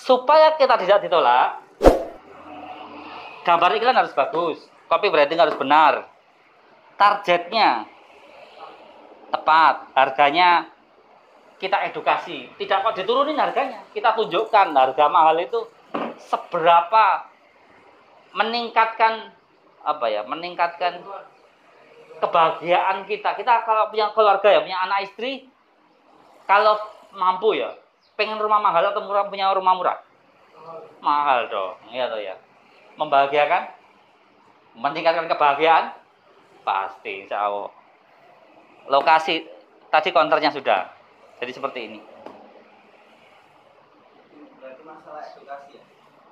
Supaya kita tidak ditolak, gambar iklan harus bagus, copywriting harus benar, targetnya tepat, harganya kita edukasi. Tidak kok diturunin harganya, kita tunjukkan harga mahal itu seberapa meningkatkan meningkatkan kebahagiaan kita. Kita kalau punya keluarga ya, punya anak istri, kalau mampu ya, pengen rumah mahal atau punya rumah murah? Mahal dong, iya toh ya. Membahagiakan, meningkatkan kebahagiaan, pasti insya Allah. Lokasi tadi counternya sudah, jadi seperti ini. Berarti masalah edukasi ya?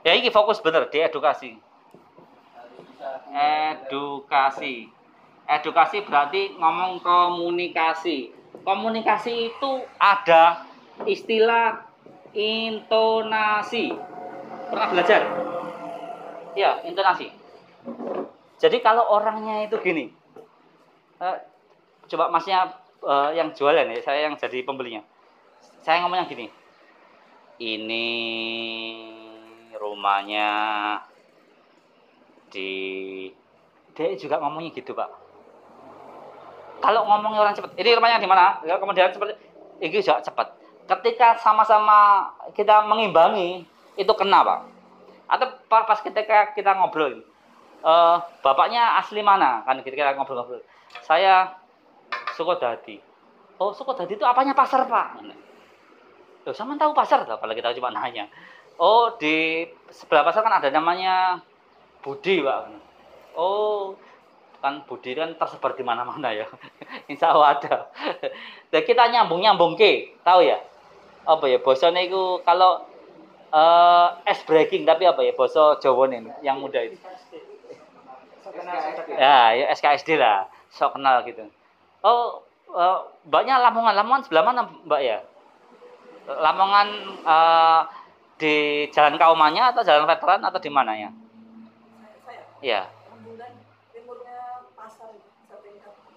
Ya ini fokus bener di edukasi. Edukasi berarti ngomong komunikasi. Komunikasi itu ada istilah intonasi. Pernah belajar? Ya, intonasi. Jadi kalau orangnya itu gini, coba masnya yang jualan ya, saya yang jadi pembelinya. Saya ngomongnya gini, ini rumahnya dia juga ngomongnya gitu, Pak. Kalau ngomongnya orang cepat, ini rumahnya di mana? Kemudian seperti ini juga cepat. Ketika sama-sama kita mengimbangi, itu kena, Pak. Atau pas ketika kita ngobrol, bapaknya asli mana? Kan kita ngobrol-ngobrol. Saya Sukodadi. Oh, Sukodadi itu apanya pasar, Pak? Loh, sama tahu pasar, apalagi kita cuma nanya. Oh, di sebelah pasar kan ada namanya Budi, Pak. Oh, kan Budi kan tersebar di mana-mana ya. Insya Allah ada. Dan kita nyambung ke, tahu ya? Apa ya, bosone itu kalau es breaking, tapi apa ya, boso Jawa nih, yang muda itu. Ya SKSD lah, sok kenal gitu. Oh, mbaknya Lamongan sebelah mana, Mbak ya? Lamongan di Jalan Kaumannya atau Jalan Veteran atau di mana ya? Iya.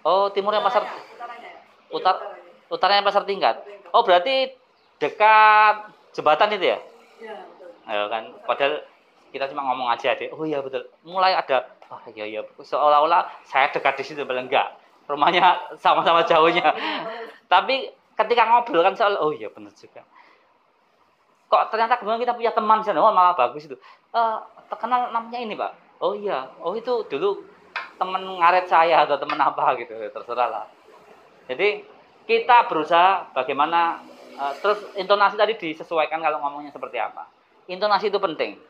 Oh, timurnya pasar. Utaranya pasar tingkat. Oh, berarti dekat jembatan itu ya? Iya, betul. Ya kan, padahal kita cuma ngomong aja deh. Oh iya betul. Mulai ada, oh iya seolah-olah saya dekat di situ, paling enggak. Rumahnya sama-sama jauhnya. Tapi ketika ngobrol kan soal, oh iya benar juga. Kok ternyata kemudian kita punya teman sana, oh malah bagus itu. Terkenal namanya ini, Pak. Oh iya, oh itu dulu teman ngaret saya atau teman apa gitu, terserah lah. Jadi kita berusaha bagaimana, terus intonasi tadi disesuaikan kalau ngomongnya seperti apa. Intonasi itu penting.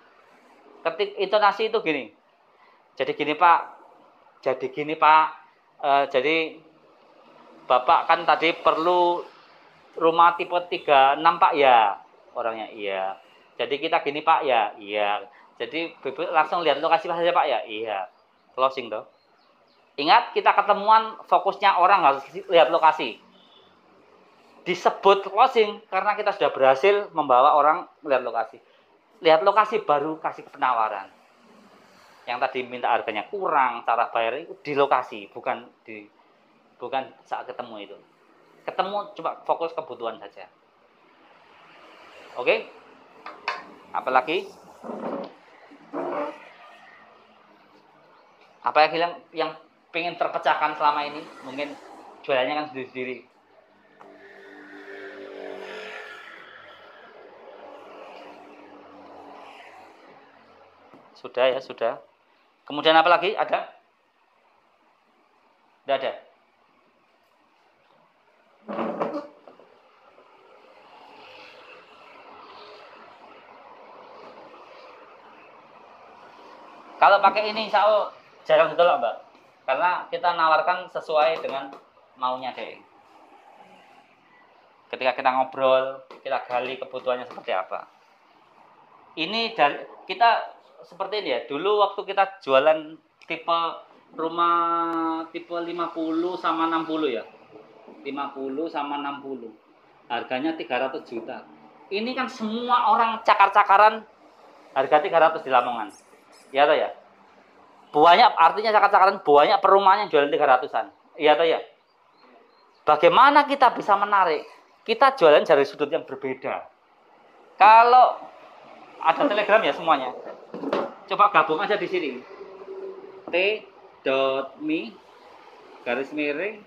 Intonasi itu gini. Jadi gini Pak, jadi Bapak kan tadi perlu rumah tipe 36 Pak ya. Orangnya iya. Jadi kita gini Pak ya, iya. Jadi langsung lihat lokasi saja Pak ya, iya. Closing toh. Ingat kita ketemuan fokusnya orang harus lihat lokasi. Disebut closing karena kita sudah berhasil membawa orang melihat lokasi. Lihat lokasi baru kasih penawaran. Yang tadi minta harganya kurang, cara bayar itu di lokasi, bukan saat ketemu itu. Ketemu coba fokus kebutuhan saja. Oke? Apalagi? Apa yang pengen terpecahkan selama ini? Mungkin jualannya kan sendiri-sendiri. Sudah ya, sudah. Kemudian apa lagi? Ada? Tidak ada. Kalau pakai ini insya Allah jarang ditolak Mbak. Karena kita nawarkan sesuai dengan maunya deh. Ketika kita ngobrol, kita gali kebutuhannya seperti apa. Ini dari kita seperti ini ya. Dulu waktu kita jualan tipe rumah tipe 50 sama 60 ya. 50 sama 60. Harganya 300 juta. Ini kan semua orang cakar-cakaran harga 300 di Lamongan. Iya toh ya? Banyak artinya cakar-cakaran banyak perumahan yang jualan 300-an. Iya toh ya? Bagaimana kita bisa menarik? Kita jualan dari sudut yang berbeda. Kalau Ada Telegram ya semuanya. Coba gabung aja di sini. T.me garis miring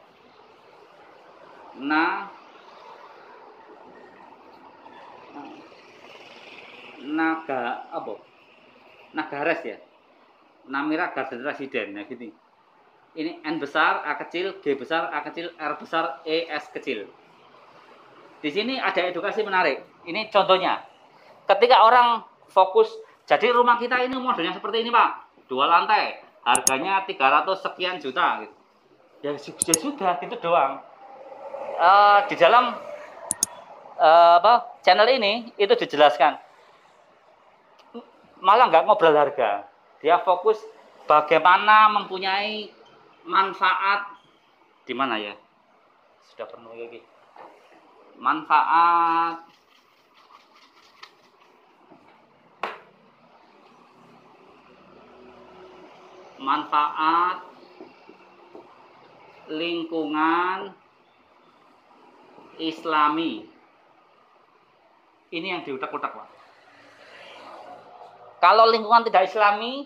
naga apa? Nagares ya. Namira Garden Residen ya gitu. Ini N besar, A kecil, G besar, A kecil, R besar, E S kecil. Di sini ada edukasi menarik. Ini contohnya. Ketika orang fokus, jadi rumah kita ini modelnya seperti ini Pak. 2 lantai, harganya 300 sekian juta. Gitu. Ya sudah, itu doang. Di dalam channel ini itu dijelaskan. Malah nggak ngobrol harga. Dia fokus bagaimana mempunyai manfaat di mana ya? Sudah penuh lagi. Manfaat lingkungan Islami. Ini yang diutak-utak, Pak. Kalau lingkungan tidak Islami,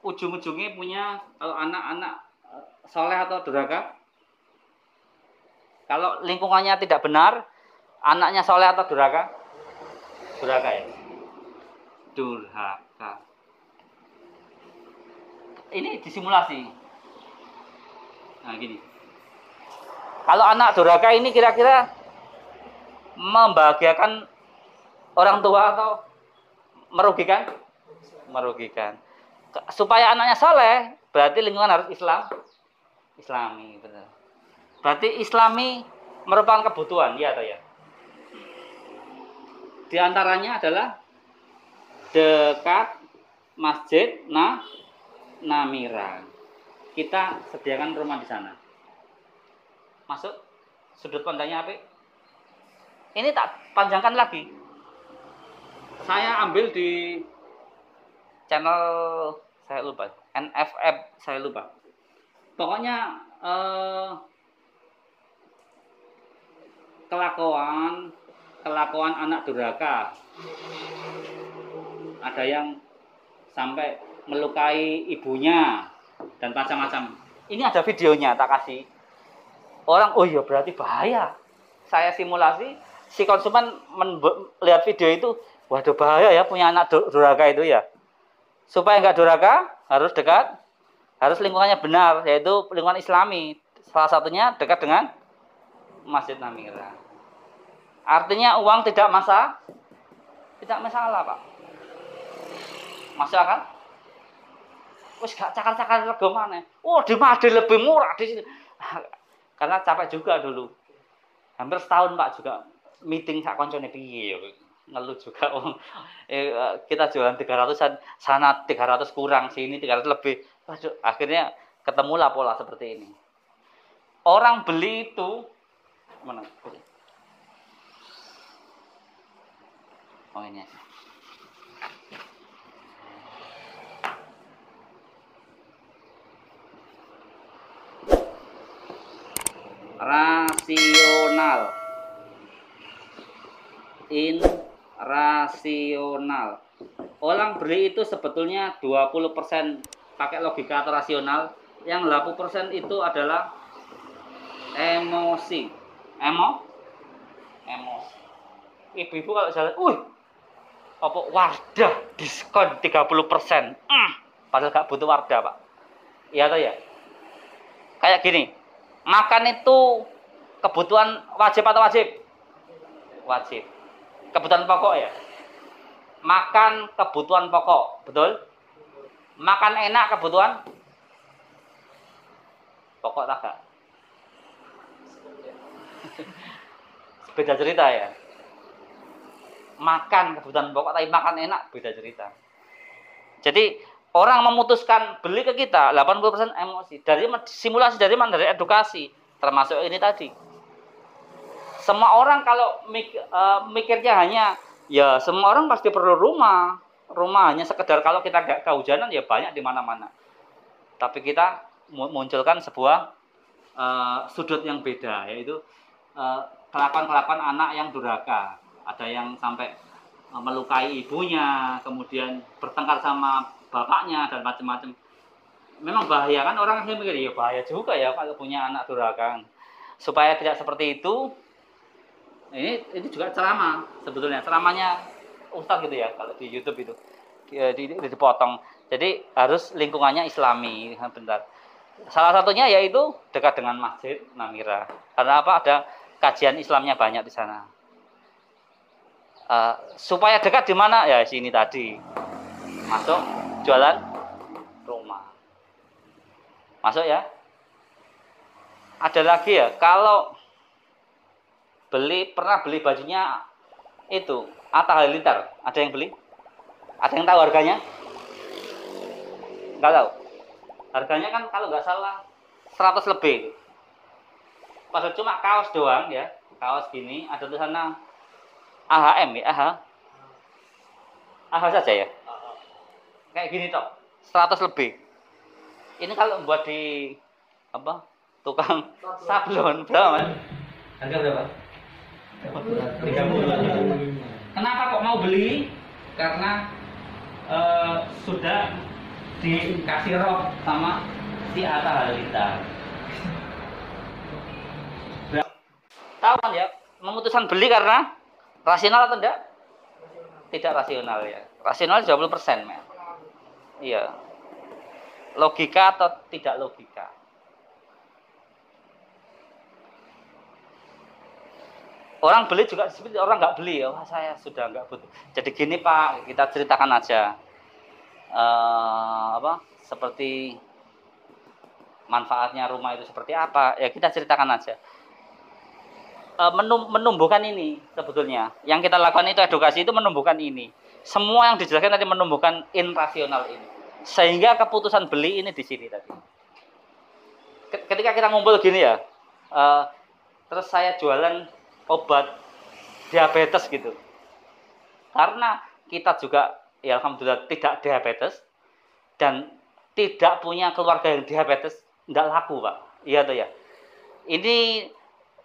ujung-ujungnya punya kalau anak-anak soleh atau durhaka. Kalau lingkungannya tidak benar, anaknya soleh atau durhaka? Durhaka ya. Durhaka. Ini disimulasi. Nah gini. Kalau anak durhaka ini kira-kira membahagiakan orang tua atau merugikan? Merugikan. Supaya anaknya soleh, berarti lingkungan harus Islami, benar. Berarti Islami merupakan kebutuhan, ya atau ya? Di antaranya adalah dekat Masjid Namira. Kita sediakan rumah di sana. Masuk sudut pandangnya apa? Ini tak panjangkan lagi. Saya ambil di channel saya lupa, NFF saya lupa. Pokoknya kelakuan anak durhaka. Ada yang sampai melukai ibunya dan macam-macam. Ini ada videonya tak kasih. Orang, oh iya berarti bahaya. Saya simulasi, si konsumen melihat video itu, waduh bahaya ya punya anak durhaka itu ya. Supaya nggak durhaka, harus dekat, harus lingkungannya benar, yaitu lingkungan Islami. Salah satunya dekat dengan Masjid Namira. Artinya uang tidak masalah, Pak. Masuk akal? Wis gak cakar-cakar rego maneh. Oh, di Made lebih murah di sini. Karena capek juga dulu. Hampir setahun Pak juga meeting sak koncone piye ngeluh juga kita jualan 300-an, sana 300 kurang, sini 300 lebih. Waduh, akhirnya ketemulah pola seperti ini. Orang beli itu mana? Oh ini aja. Rasional. Rasional. Orang beli itu sebetulnya 20% pakai logika atau rasional, yang 80% itu adalah emosi. Emosi. Ibu-ibu kalau jalan, apa Wardah diskon 30%. Padahal gak butuh Wardah, Pak. Iya atau ya? Kayak gini. Makan itu kebutuhan wajib atau wajib? Wajib. Kebutuhan pokok ya? Makan kebutuhan pokok, betul? Makan enak kebutuhan pokok tak gak? Beda cerita ya. Makan kebutuhan pokok tapi makan enak beda cerita. Jadi orang memutuskan beli ke kita 80% emosi. Dari simulasi dari mana? Dari edukasi, termasuk ini tadi. Semua orang kalau mikirnya hanya ya semua orang pasti perlu rumah. Rumah hanya sekedar kalau kita gak kehujanan ya banyak di mana-mana. Tapi kita munculkan sebuah sudut yang beda, yaitu kelakuan-kelakuan anak yang durhaka. Ada yang sampai melukai ibunya, kemudian bertengkar sama bapaknya dan macam-macam. Memang bahaya kan, orang akhirnya mikir, ya bahaya juga ya kalau punya anak durhaka. Supaya tidak seperti itu, ini juga ceramah sebetulnya, ceramahnya Ustadz gitu ya kalau di YouTube itu dipotong. Jadi harus lingkungannya Islami. Bentar. Salah satunya yaitu dekat dengan Masjid Namira. Karena apa? Ada kajian Islamnya banyak di sana. Supaya dekat di mana? Ya sini tadi. Masuk jualan rumah. Masuk ya. Ada lagi ya, kalau pernah beli bajunya itu Atta Halilintar, ada yang beli? Ada yang tahu harganya? Enggak tahu. Harganya kan kalau nggak salah 100 lebih. Padahal cuma kaos doang ya, kaos gini, ada tulisannya AHM ya, AH saja ya. Kayak gini toh, 100 lebih. Ini kalau buat di apa? Tukang sablon berapa, Mas? Harga berapa? 30. Kenapa kok mau beli? Karena sudah dikasih rok sama si Atta Halilintar. Tahu kan ya, memutuskan beli karena rasional atau enggak? Tidak rasional ya. Rasional 20%, men. Iya. Logika atau tidak logika? Orang beli juga seperti orang nggak beli ya. Wah, saya sudah nggak butuh. Jadi gini Pak, kita ceritakan aja. Seperti manfaatnya rumah itu seperti apa? Ya kita ceritakan aja. Menumbuhkan ini sebetulnya. Yang kita lakukan itu edukasi itu menumbuhkan ini. Semua yang dijelaskan tadi menumbuhkan irrasional ini. Sehingga keputusan beli ini di sini tadi. Ketika kita ngumpul gini ya, terus saya jualan obat diabetes gitu. Karena kita juga ya alhamdulillah tidak diabetes dan tidak punya keluarga yang diabetes, enggak laku, Pak. Iya tuh ya. Ini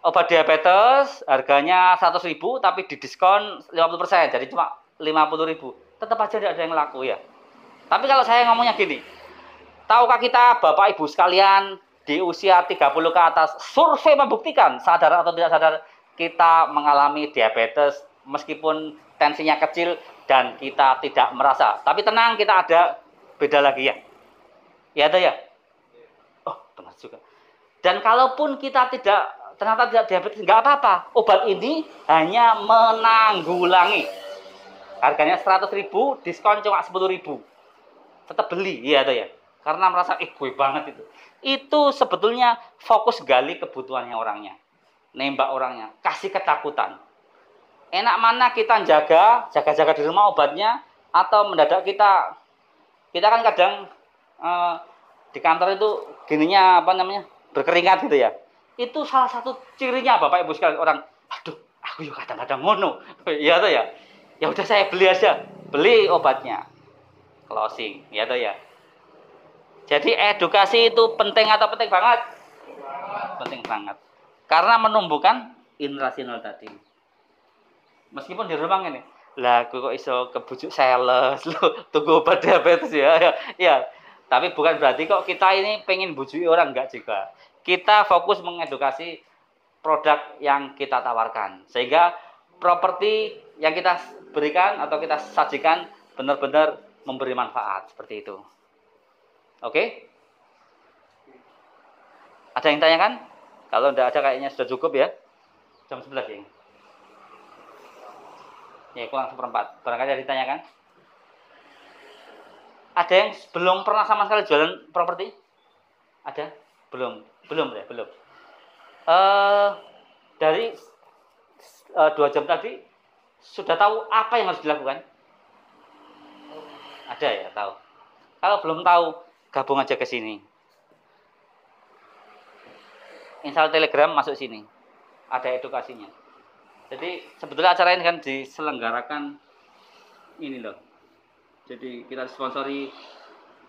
obat diabetes harganya 100.000 tapi didiskon 50%, jadi cuma 50.000. Tetap aja tidak ada yang laku ya. Tapi kalau saya ngomongnya gini, tahukah kita Bapak Ibu sekalian di usia 30 ke atas, survei membuktikan sadar atau tidak sadar kita mengalami diabetes meskipun tensinya kecil dan kita tidak merasa. Tapi tenang, kita ada beda lagi ya. Ya ada ya? Oh, benar juga. Dan kalaupun kita ternyata tidak diabetes, nggak apa-apa. Obat ini hanya menanggulangi. Harganya 100.000, diskon cuma 10.000. Tetap beli, ya ada ya. Karena merasa, gue banget itu. Itu sebetulnya fokus gali kebutuhannya orangnya. Nembak orangnya, kasih ketakutan. Enak mana kita jaga di rumah obatnya, atau mendadak kita kan kadang di kantor itu gininya berkeringat gitu ya. Itu salah satu cirinya Bapak Ibu sekalian, orang, aduh, aku juga kadang-kadang ngono. Iya tuh ya. Ya udah saya beli aja, beli obatnya. Closing, ya tuh ya. Jadi edukasi itu penting atau penting banget? Penting banget. Karena menumbuhkan irrasional tadi. Meskipun di rumah ini, lah aku kok iso kebujuk sales lu tunggu obat diabetes ya. Ya. Tapi bukan berarti kok kita ini pengen bujuki orang, enggak juga. Kita fokus mengedukasi produk yang kita tawarkan. Sehingga properti yang kita berikan atau kita sajikan benar-benar memberi manfaat seperti itu. Oke? Ada yang tanyakan? Kalau tidak ada kayaknya sudah cukup ya. Jam 11 ya. Ya, kurang seperempat. Barangkali ada ditanyakan? Ada yang belum pernah sama sekali jualan properti? Ada? Belum ya, belum. Dari 2 jam tadi sudah tahu apa yang harus dilakukan? Ada ya, tahu. Kalau belum tahu, gabung aja ke sini. Install Telegram, masuk sini. Ada edukasinya. Jadi sebetulnya acara ini kan diselenggarakan ini loh. Jadi kita sponsori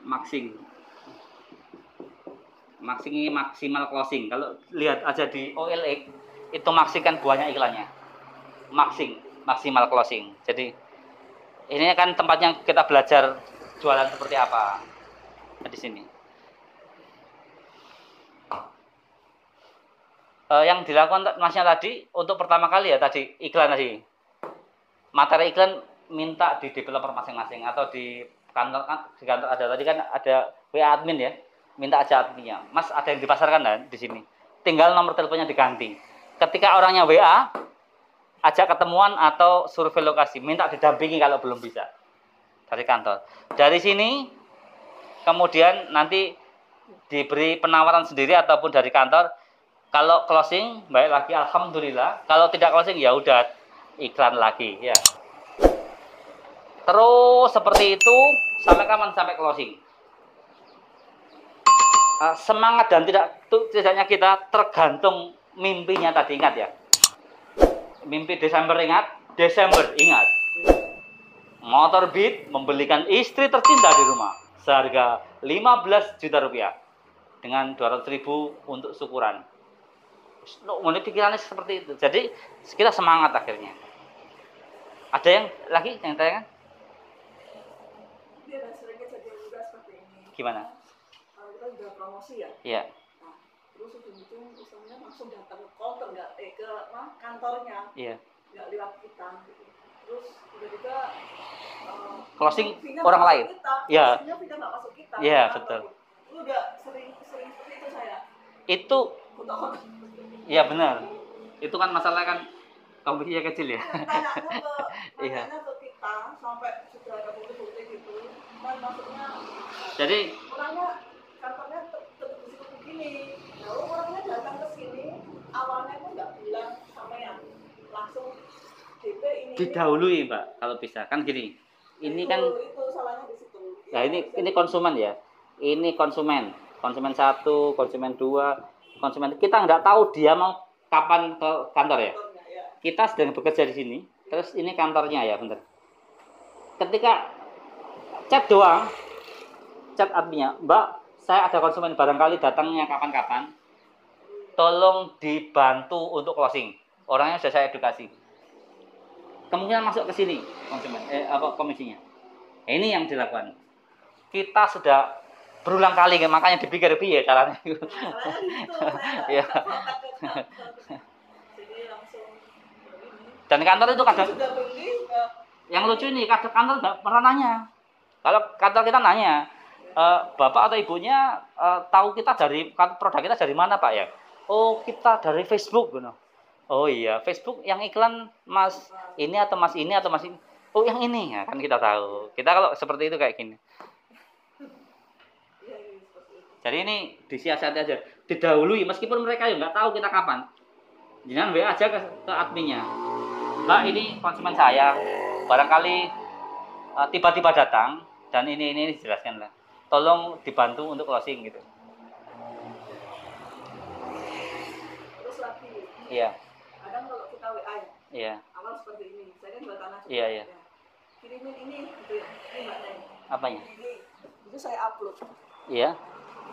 Maxing. Maxing ini maksimal closing. Kalau lihat aja di OLX itu Maxing kan banyak iklannya. Maxing, maksimal closing. Jadi Ini kan tempatnya kita belajar jualan seperti apa. Nah, di sini. Yang dilakukan masnya tadi untuk pertama kali ya tadi iklan tadi. Materi iklan minta di developer masing-masing atau di kantor ada tadi kan ada WA admin ya. Minta aja adminnya. Mas ada yang dipasarkan kan di sini. Tinggal nomor teleponnya diganti. Ketika orangnya WA ajak ketemuan atau survei lokasi, minta didampingi kalau belum bisa dari kantor. Dari sini kemudian nanti diberi penawaran sendiri ataupun dari kantor. Kalau closing baik lagi alhamdulillah, kalau tidak closing ya udah iklan lagi ya. Terus seperti itu sampai kapan? Sampai closing. Semangat dan tidaknya kita tergantung mimpinya tadi, ingat ya. Mimpi Desember ingat, Motor Beat membelikan istri tercinta di rumah seharga 15 juta rupiah dengan 200.000 untuk syukuran. Mulai pikirannya seperti itu. Jadi kita semangat akhirnya. Ada yang lagi yang tanya kan? Dia ada sering kejadian juga seperti ini. Gimana? Kita udah promosi ya. Iya. Nah, terus ujung-ujung usahanya langsung datang ke counter ke kantornya. Iya. Nggak lewat kita. Gitu. Terus tiba-tiba Closing orang lain. Iya. Kita nggak masuk kita. Iya, betul. Itu udah sering seperti itu saya. Itu Untuk iya benar. Itu kan masalah kan komisinya kecil ya. Tanyanya ke kita sampai sudah ada bukti-bukti gitu. Dan maksudnya Jadi orangnya kantornya tertulis begini. Lalu orangnya datang ke sini awalnya pun nggak bilang sama yang langsung DP ini. didahului, Mbak, kalau bisa. Kan gini. Ini kan itu salahnya di situ. ya ini konsumen ya. Ini konsumen. Konsumen 1, konsumen 2, konsumen kita nggak tahu dia mau kapan ke kantor ya. Kita sedang bekerja di sini, terus ini kantornya ya, bener. Ketika chat doang, chat adminnya, Mbak, saya ada konsumen barangkali datangnya kapan-kapan, tolong dibantu untuk closing. Orangnya sudah saya edukasi. Kemungkinan masuk ke sini konsumen, komisinya. Ini yang dilakukan. Kita sudah berulang kali, makanya dipikir piye caranya. Iya. Dan kantor itu kadang yang lucu ini kadang kantor nggak pernah nanya. Kalau kantor kita nanya, bapak atau ibunya tahu kita dari produk kita dari mana pak ya? Oh kita dari Facebook, gitu. Oh iya Facebook yang iklan mas ini atau mas ini atau mas ini. Oh yang ini ya kan kita tahu. Kita kalau seperti itu kayak gini. Jadi ini disiasati aja, didahului meskipun mereka ya nggak tahu kita kapan. Jangan WA aja ke adminnya. Mbak ini konsumen saya, barangkali tiba-tiba datang dan ini dijelaskan lah. Tolong dibantu untuk closing gitu. Terus lagi. Iya. Kadang kalau kita WA ya. Iya. Awal seperti ini. Saya kan jual tanah juga. Iya. Ya. Kirimin ini gitu ya. Ini Mbak Neng. Apanya? Ini. Itu saya upload. Iya.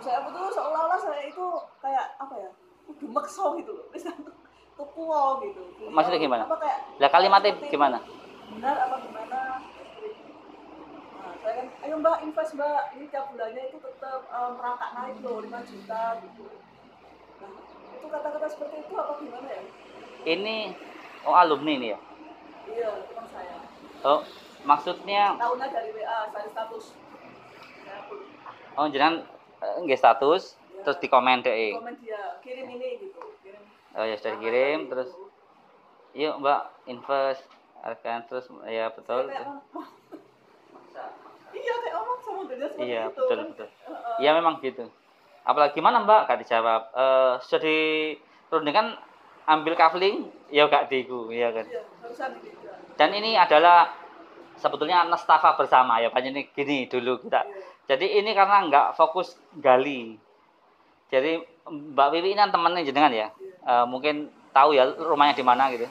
Saya betul seolah-olah saya itu kayak apa ya? Udah maksa gitu loh. Bisa kepuau gitu. Maksudnya gimana? Apa kayak? Lah kalimatnya gimana? Benar apa gimana? Nah, saya kan, ayo Mbak invest Mbak. Ini tiap bulannya itu tetap merangkak naik loh 5 juta gitu. Nah, itu kata-kata seperti itu apa gimana ya? Ini alumni ini ya? Iya, teman saya. Oh, maksudnya Tahunya dari WA, saya status. jenengan nggih status Ya, terus di komen deh. komen dia, kirim ini gitu. Kirim. Oh ya sudah dikirim terus yuk Mbak invest akan terus ya betul. Iya kayak omong sama dia seperti Iya itu. betul Kan? betul. Iya memang gitu. Apalagi gimana Mbak gak dijawab. Sudah dirundingkan ambil kafling ya gak diku ya kan. Iya, harusnya gitu. Dan ini adalah sebetulnya nestafah bersama ya Pak ini gini dulu kita. Iya. Jadi ini karena nggak fokus gali. Jadi Mbak Wiwi ini kan temannya jenengan ya. Mungkin tahu ya rumahnya di mana gitu.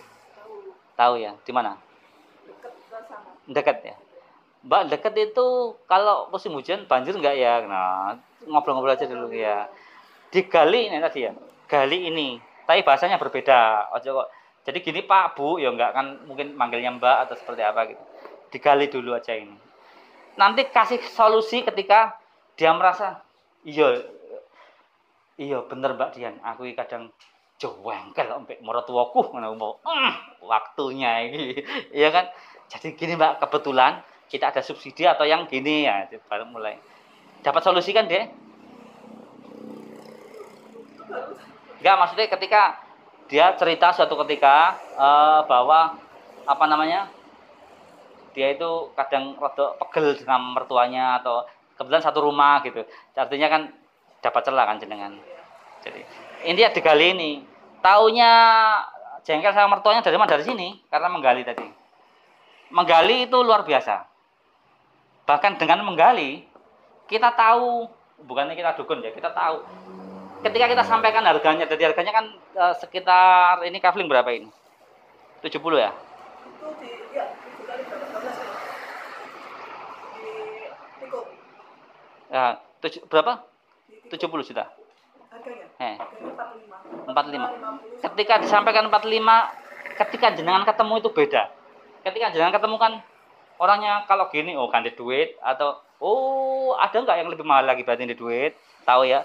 Tahu ya, di mana? Dekat ke sana. Dekat ya. Mbak dekat itu kalau musim hujan banjir nggak ya? Nah, ngobrol-ngobrol aja dulu ya. Digali ini tadi ya. Gali ini. Tapi bahasanya berbeda. Ojo kok. Jadi gini Pak, Bu, ya nggak kan mungkin manggilnya Mbak atau seperti apa gitu. digali dulu aja ini. Nanti kasih solusi ketika dia merasa iya bener Mbak Dian, aku iki kadang jengkel sampai mertuaku ngono waktunya ini. Iya kan? Jadi gini Mbak, kebetulan kita ada subsidi atau yang gini ya, baru mulai. Dapat solusi kan, Dek? Enggak, maksudnya ketika dia cerita suatu ketika bahwa apa namanya? Dia itu kadang rada pegel dengan mertuanya atau kebetulan satu rumah gitu. Artinya kan dapat celah kan jenengan. Jadi intinya digali ini. Taunya jengkel sama mertuanya dari mana? Dari sini karena menggali tadi. Menggali itu luar biasa. Bahkan dengan menggali kita tahu, bukannya kita dukun ya, kita tahu. Ketika kita sampaikan harganya, jadi harganya kan sekitar ini kafling berapa ini? 70 ya? Itu dikali berapa? 12 ya? Di Tiko. Ya, berapa? Di Tiko. 70 juta. Harganya? Harganya 45. 45. Ketika disampaikan 45, ketika jenengan ketemu itu beda. Ketika jenengan ketemu kan orangnya kalau gini, oh ganti duit atau oh ada nggak yang lebih mahal lagi berarti ini duit, tahu ya?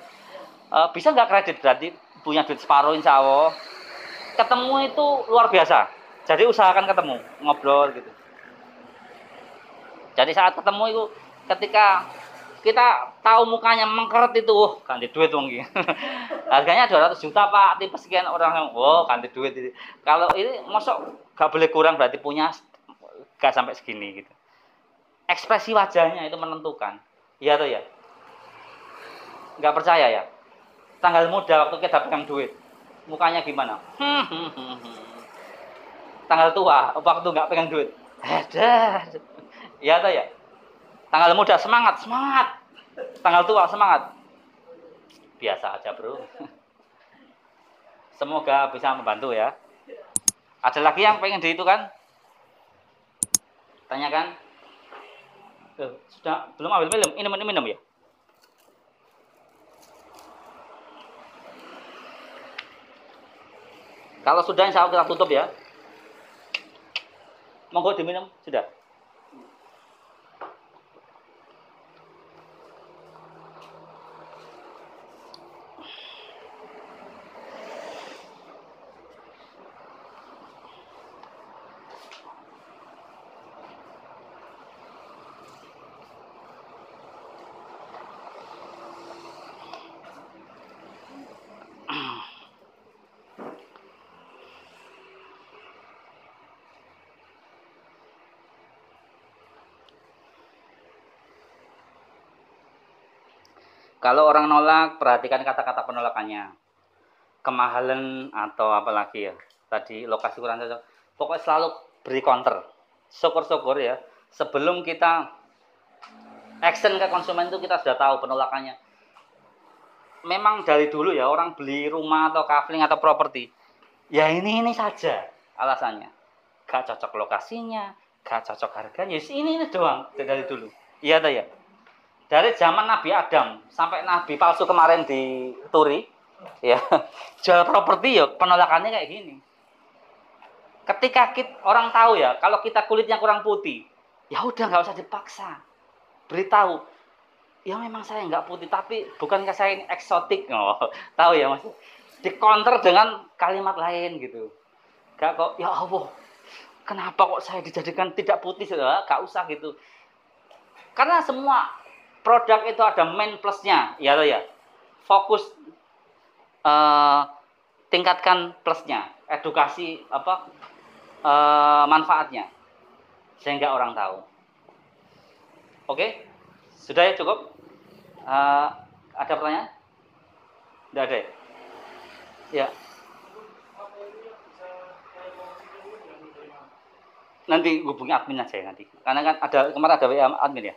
Bisa nggak kredit berarti punya duit separuh insya Allah. Ketemu itu luar biasa. Jadi usahakan ketemu, ngobrol gitu. Jadi saat ketemu itu ketika kita tahu mukanya mengkeret itu, oh ganti duit wong iki. Harganya 200 juta Pak, tipe sekian orang, oh ganti duit ini. Kalau ini mosok gak boleh kurang berarti punya gak sampai segini gitu. Ekspresi wajahnya itu menentukan. Iya atau ya? Gak percaya ya? Tanggal muda waktu kita pegang duit, mukanya gimana? Tanggal tua waktu gak pegang duit, ada. Iya atau ya? Tanggal muda semangat. Tanggal tua semangat. Biasa aja bro. Semoga bisa membantu ya. Ada lagi yang pengen di itu kan? Tanyakan. Sudah belum ambil minum ya? Kalau sudah insya Allah kita tutup ya. Monggo diminum sudah. Kalau orang nolak, perhatikan kata-kata penolakannya. Kemahalan atau apalagi ya. Tadi lokasi kurang cocok. Pokoknya selalu beri counter. Syukur-syukur ya. Sebelum kita action ke konsumen itu kita sudah tahu penolakannya. Memang dari dulu ya orang beli rumah atau kafling atau properti. Ya ini saja alasannya. Gak cocok lokasinya, gak cocok harganya. Ini doang dari dulu. Iya tak ya? Dari zaman Nabi Adam sampai Nabi palsu kemarin di Turi, ya jual properti ya penolakannya kayak gini. Ketika orang tahu ya, kalau kita kulitnya kurang putih, ya udah nggak usah dipaksa. Beritahu, ya memang saya nggak putih, tapi bukankah saya ini eksotik? Oh, tahu ya mas? Di counter dengan kalimat lain gitu. Gak kok, ya Allah, kenapa kok saya dijadikan tidak putih? Gak usah gitu. Karena semua produk itu ada main plusnya, ya loh ya. Fokus tingkatkan plusnya, edukasi manfaatnya, sehingga orang tahu. Oke, sudah ya cukup. Ada pertanyaan? Tidak ada. Ya. Nanti hubungi admin aja ya nanti. Karena kan ada kemarin ada WA admin ya.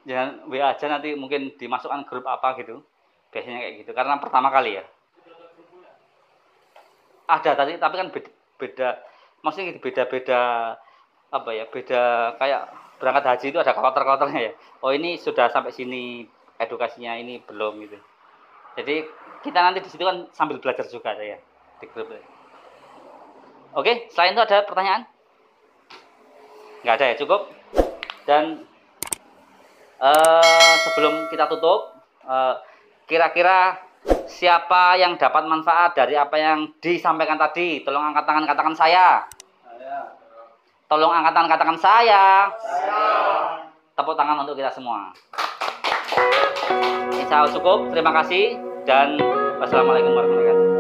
Jangan WA aja nanti mungkin dimasukkan grup apa gitu. Biasanya kayak gitu. Karena pertama kali ya. Ada tadi tapi kan beda maksudnya beda-beda apa ya? Beda kayak berangkat haji itu ada kloter-kloternya ya. Oh ini sudah sampai sini edukasinya, ini belum gitu. Jadi kita nanti di situ kan sambil belajar juga ya di grup. Oke, selain itu ada pertanyaan? Nggak ada ya, cukup. Dan sebelum kita tutup, kira-kira siapa yang dapat manfaat dari apa yang disampaikan tadi? Tolong angkat tangan, katakan saya. Tolong angkat tangan, katakan saya. Tepuk tangan untuk kita semua. Insya Allah cukup. Terima kasih dan wassalamualaikum warahmatullahi wabarakatuh.